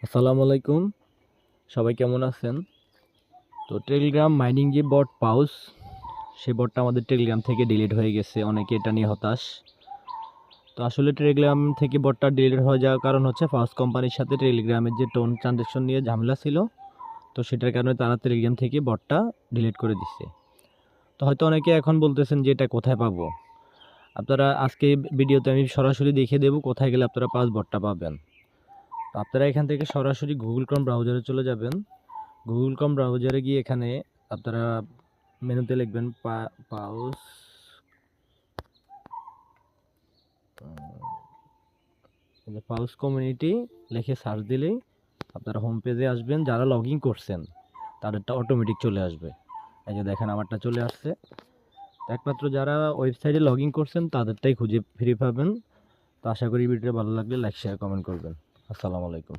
আসসালামু আলাইকুম। সবাই কেমন আছেন? তো টেলিগ্রাম মাইনিং যে বট পাউস, সেই বটটা আমাদের টেলিগ্রাম থেকে ডিলিট হয়ে গেছে। অনেকে এটা নিয়ে হতাশ। তো আসলে টেলিগ্রাম থেকে বটটা ডিলিট হয়ে যাওয়ার কারণ হচ্ছে পাউস কোম্পানির সাথে টেলিগ্রামের যে টোন ট্রানজাকশন নিয়ে ঝামেলা ছিল, তো সেটার কারণে তারা টেলিগ্রাম থেকে বটটা ডিলিট করে দিচ্ছে। তো হয়তো অনেকে এখন বলতেছেন যে এটা কোথায় পাবো? আপনারা আজকে ভিডিওতে আমি সরাসরি দেখিয়ে দেবো কোথায় গেলে আপনারা পাউস বটটা পাবেন। তো আপনারা এখান থেকে সরাসরি গুগল ক্রোম ব্রাউজারে চলে যাবেন। গুগল ক্রোম ব্রাউজারে গিয়ে এখানে আপনারা মেনুতে লিখবেন পাউস পাউস কমিউনিটি লিখে সার্চ দিলেই আপনারা হোম পেজে আসবেন। যারা লগ ইন করছেন তাদেরটা অটোমেটিক চলে আসবে। এই যে দেখেন আমারটা চলে আসছে। তো একমাত্র যারা ওয়েবসাইটে লগ ইন করছেন তাদেরটাই খুঁজে ফিরে পাবেন। তো আশা করি ভিডিওটা ভালো লাগলে লাইক শেয়ার কমেন্ট করবেন। আসসালামু আলাইকুম।